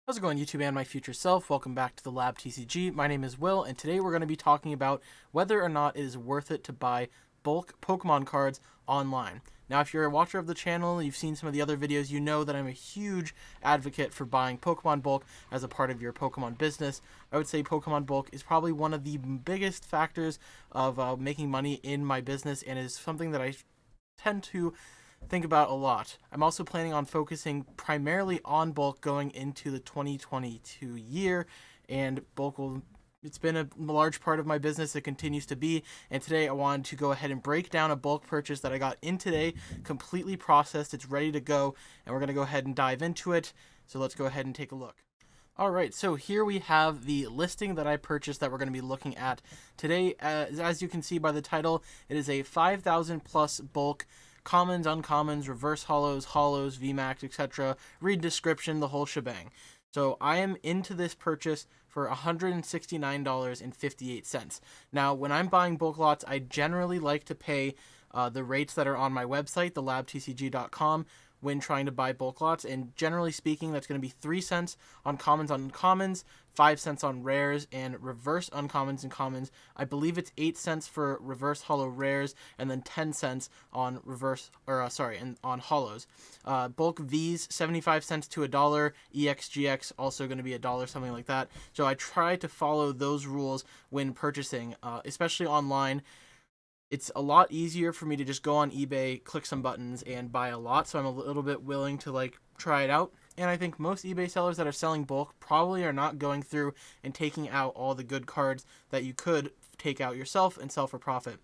How's it going, YouTube and my future self? Welcome back to the Lab TCG. My name is Will, and today we're going to be talking about whether or not it is worth it to buy bulk Pokemon cards online. Now, if you're a watcher of the channel, you've seen some of the other videos, you know that I'm a huge advocate for buying Pokemon bulk as a part of your Pokemon business. I would say Pokemon bulk is probably one of the biggest factors of making money in my business, and is something that I tend to think about a lot. I'm also planning on focusing primarily on bulk going into the 2022 year, and it's been a large part of my business. It continues to be, and today I wanted to go ahead and break down a bulk purchase that I got in today, completely processed. It's ready to go, and we're going to go ahead and dive into it. So let's go ahead and take a look. Alright, so here we have the listing that I purchased that we're going to be looking at today. As you can see by the title, it is a 5,000 plus bulk commons, uncommons, reverse holos, VMAX, etc. Read description, the whole shebang. So I am into this purchase for $169.58. Now, when I'm buying bulk lots, I generally like to pay the rates that are on my website, thelabtcg.com, when trying to buy bulk lots, and generally speaking, that's going to be 3 cents on commons, uncommons, 5 cents on rares, and reverse uncommons and commons. I believe it's 8 cents for reverse holo rares, and then 10 cents on on holos. Bulk V's 75 cents to $1. EXGX also going to be $1, something like that. So I try to follow those rules when purchasing, especially online. It's a lot easier for me to just go on eBay, click some buttons, and buy a lot, so I'm a little bit willing to try it out. And I think most eBay sellers that are selling bulk probably are not going through and taking out all the good cards that you could take out yourself and sell for profit.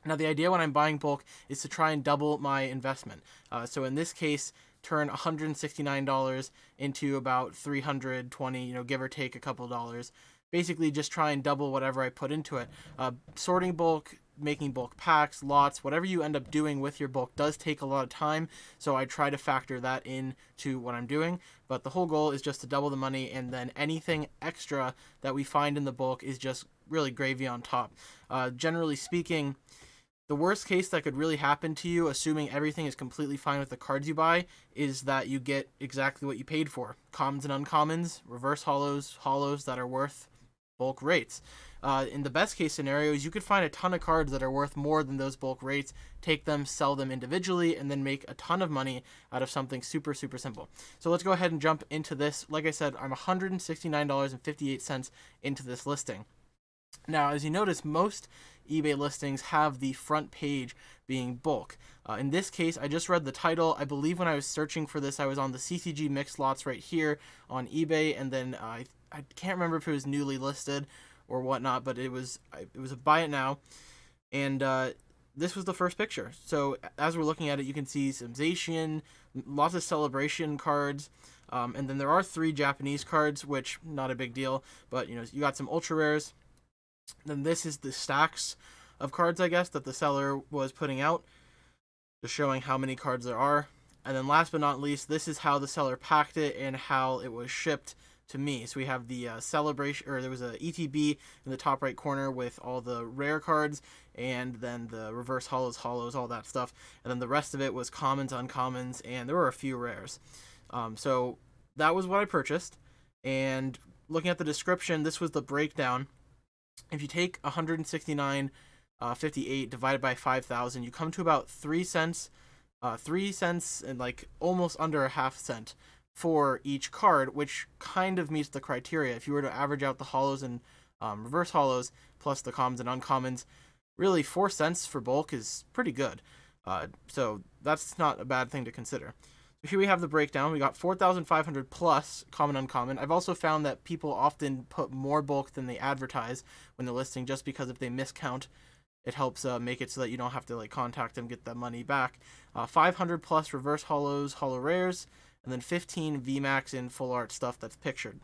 Now, the idea when I'm buying bulk is to try and double my investment. So in this case, turn $169 into about $320, give or take a couple dollars. Basically, just try and double whatever I put into it. Sorting bulk, making bulk packs, lots, whatever you end up doing with your bulk does take a lot of time, so I try to factor that into what I'm doing. But the whole goal is just to double the money, and then anything extra that we find in the bulk is just really gravy on top. Generally speaking, the worst case that could really happen to you, assuming everything is completely fine with the cards you buy, is that you get exactly what you paid for. Commons and uncommons, reverse holos that are worth bulk rates. In the best case scenarios, you could find a ton of cards that are worth more than those bulk rates, take them, sell them individually, and then make a ton of money out of something super, super simple. So let's go ahead and jump into this. Like I said, I'm $169.58 into this listing. Now, as you notice, most eBay listings have the front page being bulk. In this case, I just read the title. I believe when I was searching for this, I was on the CCG mixed lots right here on eBay, and then I can't remember if it was newly listed or whatnot, but it was a buy it now, and this was the first picture. So as we're looking at it, you can see some Zacian, lots of celebration cards, and then there are 3 Japanese cards, which not a big deal, but you got some ultra rares. Then this is the stacks of cards, I guess, that the seller was putting out, just showing how many cards there are. And then last but not least, this is how the seller packed it and how it was shipped to me. So we have the celebration, or there was a ETB in the top right corner with all the rare cards, and then the reverse holos, all that stuff. And then the rest of it was commons, uncommons, and there were a few rares. So that was what I purchased. And looking at the description, this was the breakdown. If you take 169.58 divided by 5,000, you come to about 3 cents, 3 cents and almost under a half cent for each card, which kind of meets the criteria. If you were to average out the holos and reverse holos plus the commons and uncommons, really 4 cents for bulk is pretty good. So that's not a bad thing to consider. So here we have the breakdown. We got 4,500 plus common, uncommon. I've also found that people often put more bulk than they advertise when they're listing, just because if they miscount, it helps make it so that you don't have to contact them, get that money back. 500 plus reverse holos, holo rares, and then 15 VMAX in full art stuff that's pictured.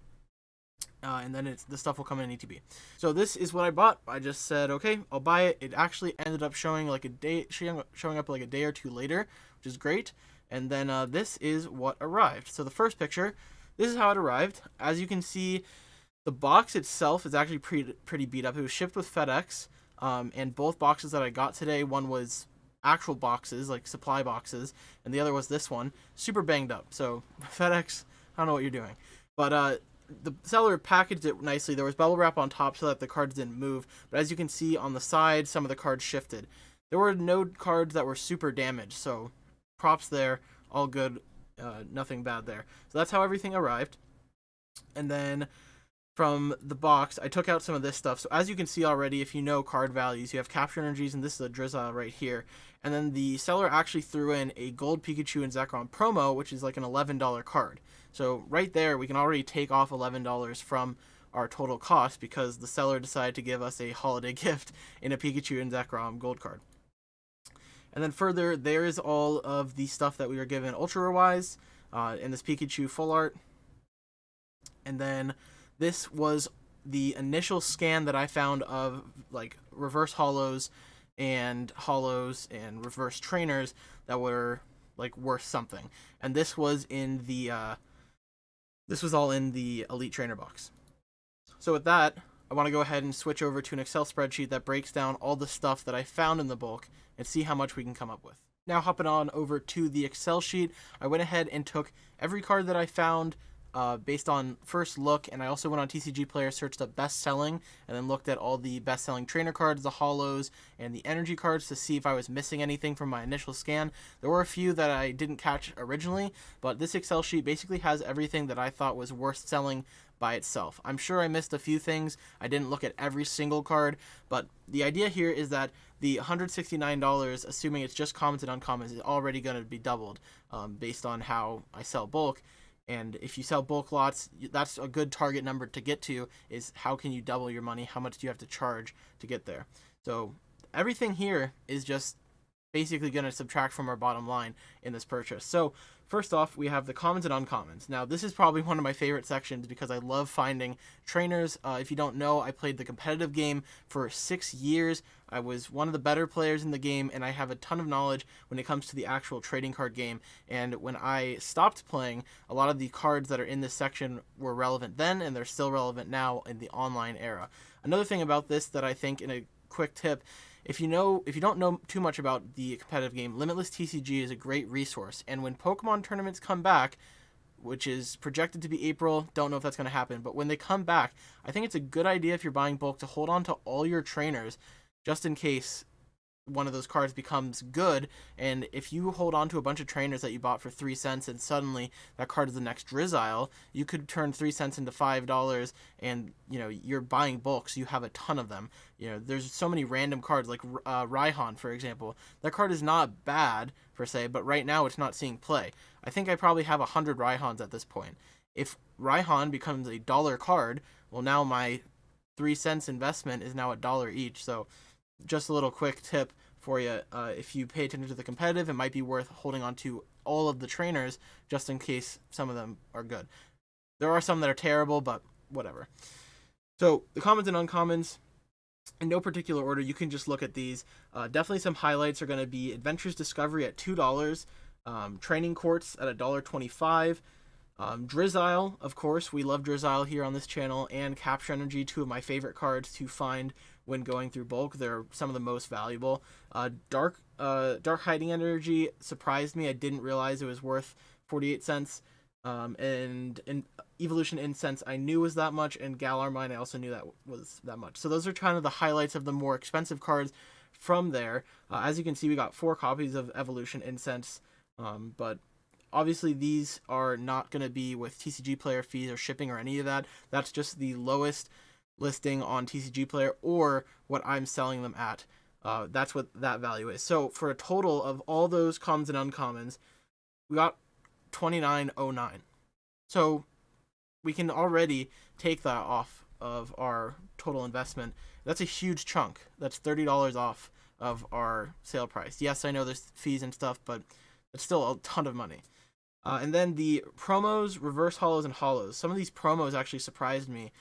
And then the stuff will come in ETB. So this is what I bought. I just said, okay, I'll buy it. It actually ended up showing up a day or two later, which is great. And then this is what arrived. So the first picture, this is how it arrived. As you can see, the box itself is actually pretty beat up. It was shipped with FedEx, and both boxes that I got today, one was actual boxes, like supply boxes, and the other was this one, super banged up. So FedEx, I don't know what you're doing. But the seller packaged it nicely. There was bubble wrap on top so that the cards didn't move. But as you can see on the side, some of the cards shifted. There were no cards that were super damaged, so props there. All good. Nothing bad there. So that's how everything arrived. And then from the box, I took out some of this stuff. So as you can see already, if you know card values, you have Capture Energies, and this is a Drizzile right here. And then the seller actually threw in a Gold Pikachu and Zekrom promo, which is like an $11 card. So right there, we can already take off $11 from our total cost because the seller decided to give us a holiday gift in a Pikachu and Zekrom gold card. And then further, there is all of the stuff that we were given Ultra Rare-wise in this Pikachu full art. And then this was the initial scan that I found of like reverse holos and reverse trainers that were like worth something. And this was in the this was all in the Elite Trainer box. So with that, I want to go ahead and switch over to an Excel spreadsheet that breaks down all the stuff that I found in the bulk and see how much we can come up with. Now hopping on over to the Excel sheet, I went ahead and took every card that I found based on first look, and I also went on TCGPlayer, searched up best selling, and then looked at all the best selling trainer cards, the holos, and the energy cards to see if I was missing anything from my initial scan. There were a few that I didn't catch originally, but this Excel sheet basically has everything that I thought was worth selling by itself. I'm sure I missed a few things. I didn't look at every single card, but the idea here is that the $169, assuming it's just commons and uncommons, is already going to be doubled based on how I sell bulk. And if you sell bulk lots, that's a good target number to get to, is how can you double your money? How much do you have to charge to get there? So everything here is just basically going to subtract from our bottom line in this purchase. So first off, we have the commons and uncommons. Now, this is probably one of my favorite sections because I love finding trainers. If you don't know, I played the competitive game for 6 years. I was one of the better players in the game, and I have a ton of knowledge when it comes to the actual trading card game. And when I stopped playing, a lot of the cards that are in this section were relevant then, and they're still relevant now in the online era. Another thing about this that I think, in a quick tip, if you don't know too much about the competitive game, Limitless TCG is a great resource. And when Pokemon tournaments come back, which is projected to be April, don't know if that's going to happen, but when they come back, I think it's a good idea if you're buying bulk to hold on to all your trainers just in case one of those cards becomes good. And if you hold on to a bunch of trainers that you bought for 3 cents and suddenly that card is the next Drizzile, you could turn 3 cents into $5, and you're buying bulk, so you have a ton of them. There's so many random cards like Raihan, for example. That card is not bad per se, but right now it's not seeing play. I think I probably have 100 Raihans at this point. If Raihan becomes a $1 card, well, now my 3 cents investment is now $1 each. So just a little quick tip for you. If you pay attention to the competitive, it might be worth holding on to all of the trainers just in case some of them are good. There are some that are terrible, but whatever. So the commons and uncommons, in no particular order, you can just look at these. Definitely some highlights are going to be Adventures Discovery at $2, Training Courts at $1.25, Drizzile, of course, we love Drizzile here on this channel, and Capture Energy, two of my favorite cards to find when going through bulk. They're some of the most valuable. Dark Hiding Energy surprised me. I didn't realize it was worth 48 cents. And Evolution Incense I knew was that much, and Galar Mine I also knew that was that much. So those are kind of the highlights of the more expensive cards from there. As you can see, we got 4 copies of Evolution Incense, but obviously these are not going to be with TCG Player fees or shipping or any of that. That's just the lowest listing on TCG Player or what I'm selling them at. That's what that value is. So for a total of all those commons and uncommons, we got $29.09. So we can already take that off of our total investment. That's a huge chunk. That's $30 off of our sale price. Yes, I know there's fees and stuff, but it's still a ton of money. And then the promos, reverse holos, and holos. Some of these promos actually surprised me.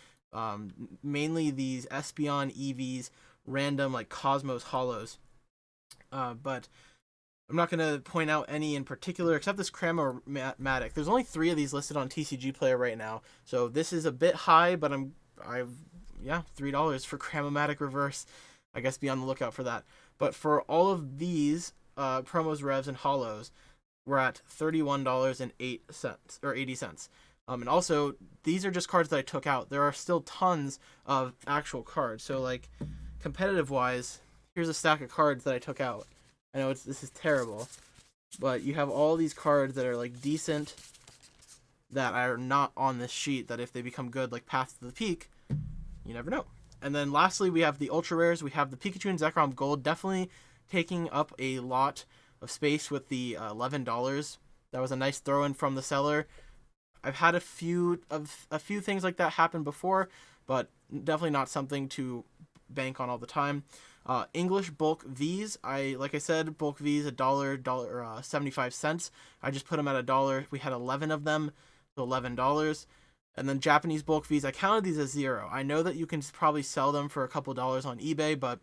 Mainly these Espeon EVs, random like Cosmos holos. But I'm not going to point out any in particular, except this Cramomatic. There's only 3 of these listed on TCG Player right now, so this is a bit high, but $3 for Cramomatic Reverse. I guess be on the lookout for that. But for all of these promos, revs, and holos, we're at $31.08 or 80 cents. And also, these are just cards that I took out. There are still tons of actual cards. So, like, competitive-wise, here's a stack of cards that I took out. I know this is terrible, but you have all these cards that are, like, decent, that are not on this sheet, that if they become good, like Path to the Peak, you never know. And then lastly, we have the ultra rares. We have the Pikachu and Zekrom Gold, definitely taking up a lot of space with the $11. That was a nice throw-in from the seller. I've had a few things like that happen before, but definitely not something to bank on all the time. English bulk V's. Like I said, bulk V's $1.75. I just put them at $1. We had 11 of them, so $11. And then Japanese bulk V's, I counted these as 0. I know that you can probably sell them for a couple dollars on eBay, but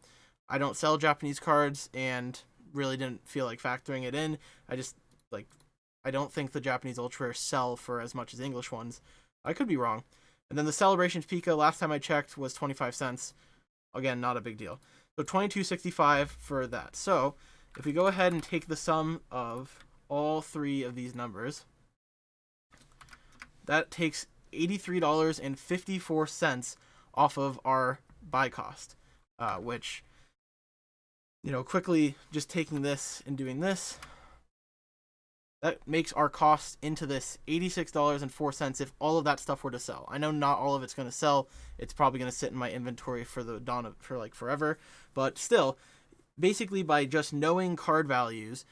I don't sell Japanese cards and really didn't feel like factoring it in. I don't think the Japanese ultra rares sell for as much as English ones. I could be wrong. And then the Celebrations Pika, last time I checked, was 25 cents. Again, not a big deal. So $22.65 for that. So if we go ahead and take the sum of all three of these numbers, that takes $83.54 off of our buy cost, which, quickly just taking this and doing this, that makes our cost into this $86.04 if all of that stuff were to sell. I know not all of it's going to sell. It's probably going to sit in my inventory for forever. But still, basically by just knowing card values,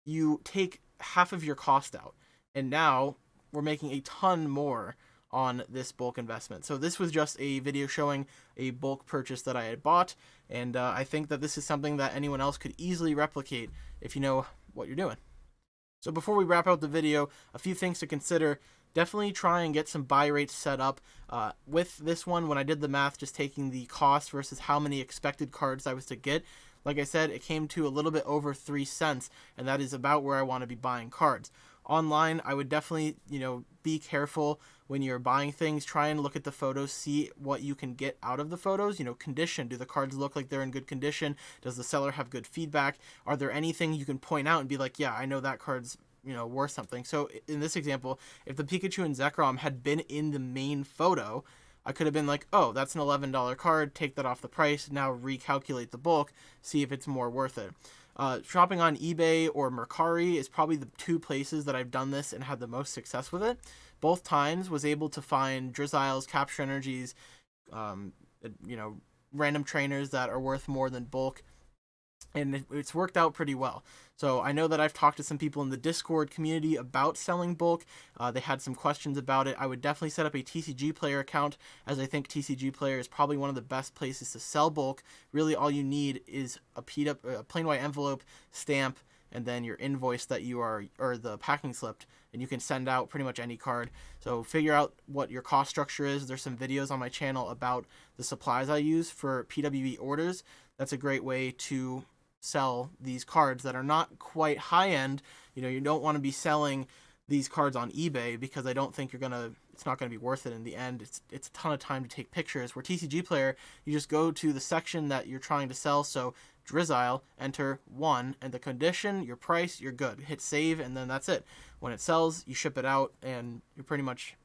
you take half of your cost out. And now we're making a ton more on this bulk investment. So this was just a video showing a bulk purchase that I had bought. And I think that this is something that anyone else could easily replicate if you know what you're doing. So before we wrap out the video, a few things to consider. Definitely try and get some buy rates set up. With this one, when I did the math, just taking the cost versus how many expected cards I was to get, like I said, it came to a little bit over 3 cents, and that is about where I want to be buying cards. Online, I would definitely, be careful when you're buying things. Try and look at the photos, see what you can get out of the photos. Condition. Do the cards look like they're in good condition? Does the seller have good feedback? Are there anything you can point out and be like, yeah, I know that card's, worth something. So in this example, if the Pikachu and Zekrom had been in the main photo, I could have been like, oh, that's an $11 card, take that off the price, now recalculate the bulk, see if it's more worth it. Shopping on eBay or Mercari is probably the two places that I've done this and had the most success with it. Both times was able to find Drizziles, Capture Energies, random trainers that are worth more than bulk. And it's worked out pretty well. So I know that I've talked to some people in the Discord community about selling bulk. They had some questions about it. I would definitely set up a TCGPlayer account, as I think TCGPlayer is probably one of the best places to sell bulk. Really, all you need is a plain white envelope, stamp, and then your invoice that or the packing slip, and you can send out pretty much any card. So figure out what your cost structure is. There's some videos on my channel about the supplies I use for PWE orders. That's a great way to sell these cards that are not quite high end. You don't want to be selling these cards on eBay because I don't think it's not gonna be worth it in the end. It's a ton of time to take pictures. Where TCGPlayer, you just go to the section that you're trying to sell. So Drizzile, enter 1, and the condition, your price, you're good. Hit save, and then that's it. When it sells, you ship it out, and you're pretty much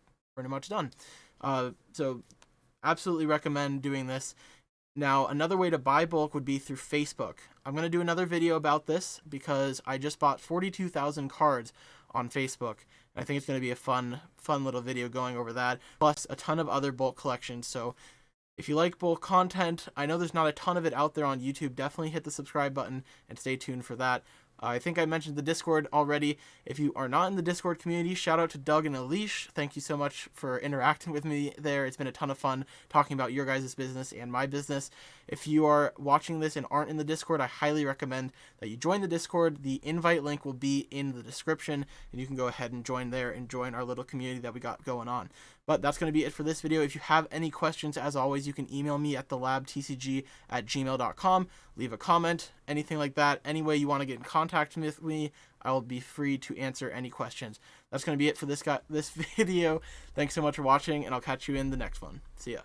done. So absolutely recommend doing this. Now, another way to buy bulk would be through Facebook. I'm going to do another video about this because I just bought 42,000 cards on Facebook. I think it's going to be a fun little video going over that, plus a ton of other bulk collections. So if you like bulk content, I know there's not a ton of it out there on YouTube. Definitely hit the subscribe button and stay tuned for that. I think I mentioned the Discord already. If you are not in the Discord community, shout out to Doug and Alish. Thank you so much for interacting with me there. It's been a ton of fun talking about your guys' business and my business. If you are watching this and aren't in the Discord, I highly recommend that you join the Discord. The invite link will be in the description, and you can go ahead and join there and join our little community that we got going on. But that's going to be it for this video. If you have any questions, as always, you can email me at thelabtcg@gmail.com. Leave a comment, anything like that. Any way you want to get in contact with me, I will be free to answer any questions. That's going to be it for this video. Thanks so much for watching, and I'll catch you in the next one. See ya.